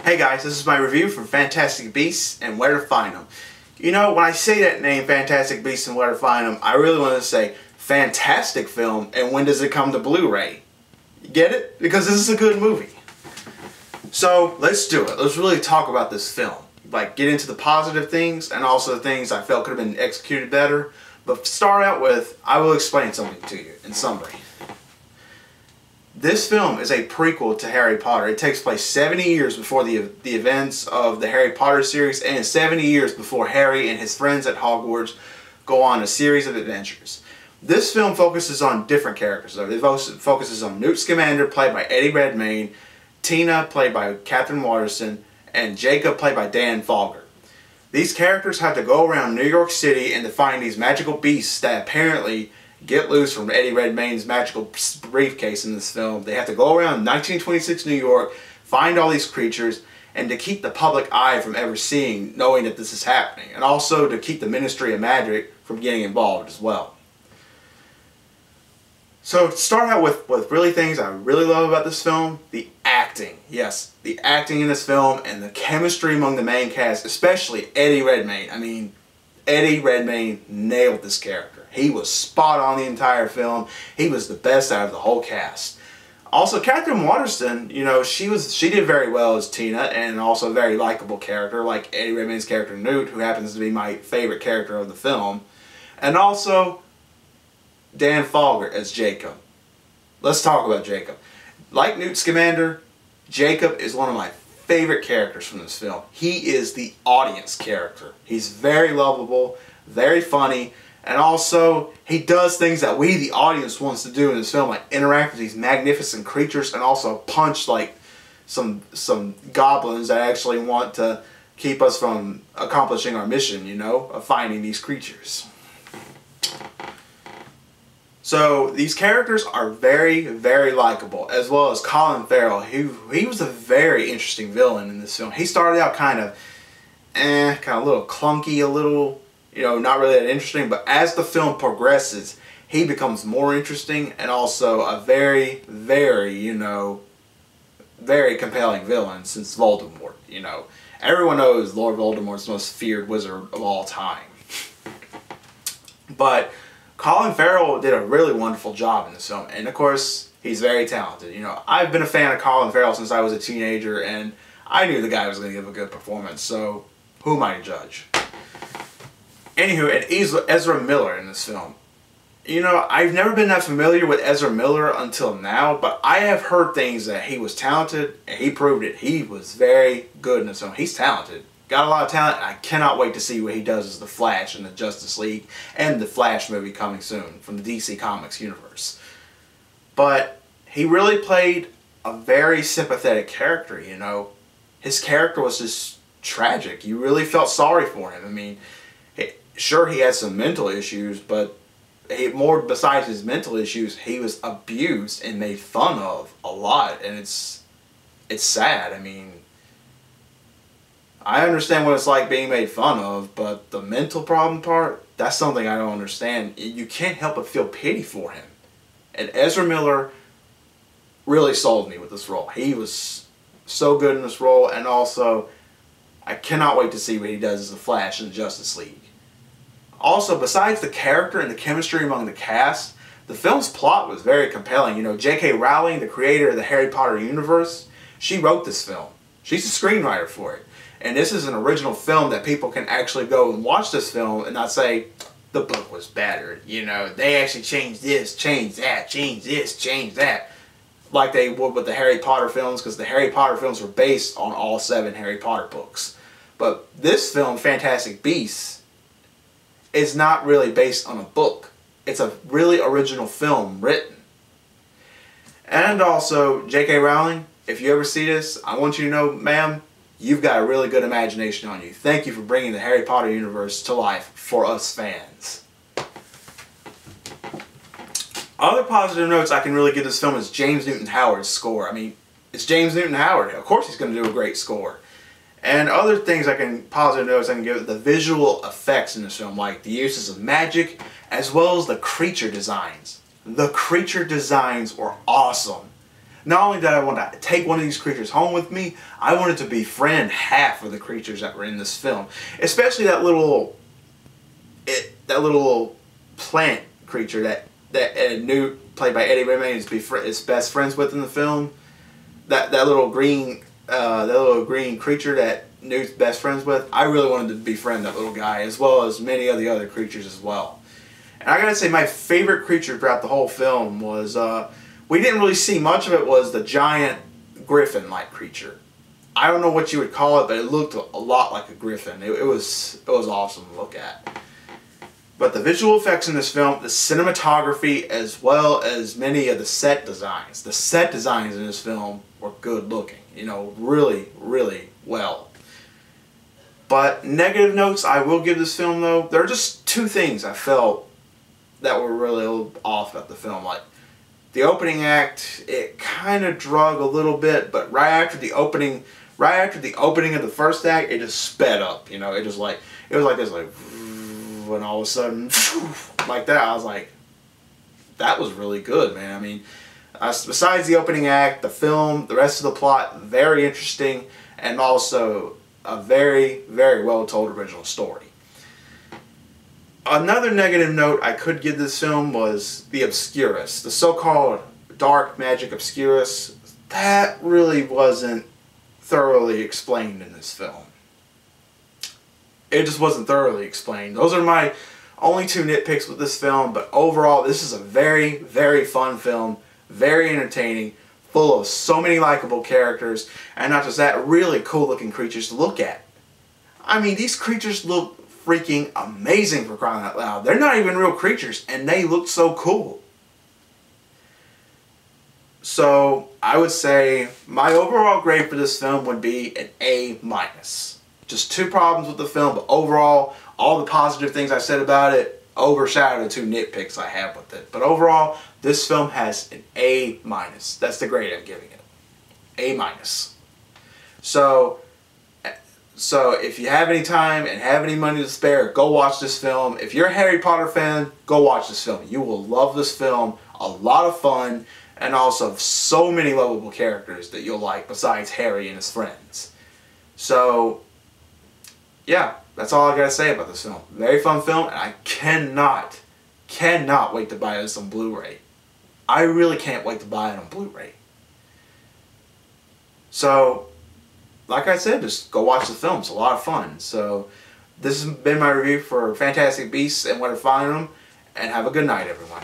Hey guys, this is my review for Fantastic Beasts and Where to Find Them. You know, when I say that name, Fantastic Beasts and Where to Find Them, I really want to say fantastic film and when does it come to Blu-ray? You get it? Because this is a good movie. So, let's do it. Let's really talk about this film. Like, get into the positive things and also the things I felt could have been executed better. But to start out with, I will explain something to you in summary. This film is a prequel to Harry Potter. It takes place 70 years before the events of the Harry Potter series and 70 years before Harry and his friends at Hogwarts go on a series of adventures. This film focuses on different characters. It focuses on Newt Scamander, played by Eddie Redmayne, Tina, played by Katherine Waterston, and Jacob, played by Dan Fogler. These characters have to go around New York City and to find these magical beasts that apparently get loose from Eddie Redmayne's magical briefcase in this film. They have to go around 1926 New York, find all these creatures, and to keep the public eye from ever seeing, knowing that this is happening. And also to keep the Ministry of Magic from getting involved as well. So to start out with really things I really love about this film, the acting. Yes, the acting in this film and the chemistry among the main cast, especially Eddie Redmayne. I mean, Eddie Redmayne nailed this character. He was spot on the entire film. He was the best out of the whole cast. Also, Katherine Waterston, you know, she did very well as Tina, and also a very likable character, like Eddie Redmayne's character Newt, who happens to be my favorite character of the film. And also, Dan Fogler as Jacob. Let's talk about Jacob. Like Newt Scamander, Jacob is one of my favorite characters from this film. He is the audience character. He's very lovable, very funny, and also he does things that we, the audience, wants to do in this film, like interact with these magnificent creatures and also punch like some goblins that actually want to keep us from accomplishing our mission, you know, of finding these creatures. So these characters are very, very likable, as well as Colin Farrell. He was a very interesting villain in this film. He started out kind of a little clunky, a little, you know, not really that interesting. But as the film progresses, he becomes more interesting and also a very, very, you know, very compelling villain since Voldemort. You know, everyone knows Lord Voldemort's the most feared wizard of all time. But Colin Farrell did a really wonderful job in this film, and of course, he's very talented. You know, I've been a fan of Colin Farrell since I was a teenager, and I knew the guy was going to give a good performance, so who am I to judge? Anywho, and Ezra Miller in this film. You know, I've never been that familiar with Ezra Miller until now, but I have heard things that he was talented, and he proved it. He was very good in this film. He's talented. Got a lot of talent, and I cannot wait to see what he does as the Flash in the Justice League and the Flash movie coming soon from the DC Comics universe. But he really played a very sympathetic character, you know. His character was just tragic. You really felt sorry for him. I mean, sure, he had some mental issues, but more besides his mental issues, he was abused and made fun of a lot, and it's sad. I mean, I understand what it's like being made fun of, but the mental problem part, that's something I don't understand. You can't help but feel pity for him. And Ezra Miller really sold me with this role. He was so good in this role, and also, I cannot wait to see what he does as the Flash in the Justice League. Also, besides the character and the chemistry among the cast, the film's plot was very compelling. You know, J.K. Rowling, the creator of the Harry Potter universe, she wrote this film. She's the screenwriter for it. And this is an original film that people can actually go and watch this film and not say, the book was better. You know, they actually changed this, changed that, changed this, changed that. Like they would with the Harry Potter films, because the Harry Potter films were based on all 7 Harry Potter books. But this film, Fantastic Beasts, is not really based on a book. It's a really original film written. And also, J.K. Rowling, if you ever see this, I want you to know, ma'am, you've got a really good imagination on you. Thank you for bringing the Harry Potter universe to life for us fans. Other positive notes I can really give this film is James Newton Howard's score. I mean, it's James Newton Howard. Of course he's going to do a great score. And other things positive notes I can give, the visual effects in this film, like the uses of magic, as well as the creature designs. The creature designs were awesome. Not only did I want to take one of these creatures home with me, I wanted to befriend half of the creatures that were in this film. Especially that little plant creature that Newt, played by Eddie Redmayne, is best friends with in the film. That little green creature that Newt's best friends with. I really wanted to befriend that little guy, as well as many of the other creatures as well. And I gotta say, my favorite creature throughout the whole film was, we didn't really see much of it, was the giant griffin-like creature. I don't know what you would call it, but it looked a lot like a griffin. It was awesome to look at. But the visual effects in this film, the cinematography, as well as many of the set designs. The set designs in this film were good looking. You know, really, really well. But negative notes I will give this film, though. There are just two things I felt that were really off about the film. Like, the opening act, it kind of drug a little bit, but right after the opening of the first act, it just sped up. You know, it was like this, like, and all of a sudden, like that. I was like, that was really good, man. I mean, besides the opening act, the film, the rest of the plot, very interesting, and also a very, very well told original story. Another negative note I could give this film was the Obscurus, the so-called dark magic Obscurus. That really wasn't thoroughly explained in this film. It just wasn't thoroughly explained. Those are my only two nitpicks with this film, but overall, this is a very, very fun film, very entertaining, full of so many likable characters, and not just that, really cool looking creatures to look at. I mean, these creatures look freaking amazing, for crying out loud. They're not even real creatures, and they look so cool. So, I would say my overall grade for this film would be an A-. Just two problems with the film, but overall, all the positive things I said about it overshadow the two nitpicks I have with it. But overall, this film has an A-. That's the grade I'm giving it. A-. So if you have any time and have any money to spare, go watch this film. If you're a Harry Potter fan, go watch this film. You will love this film. A lot of fun, and also so many lovable characters that you'll like besides Harry and his friends. So, yeah, that's all I gotta say about this film. Very fun film, and I cannot wait to buy this on Blu-ray. I really can't wait to buy it on Blu-ray. So, like I said, just go watch the film. It's a lot of fun. So, this has been my review for Fantastic Beasts and Where to Find Them, and have a good night, everyone.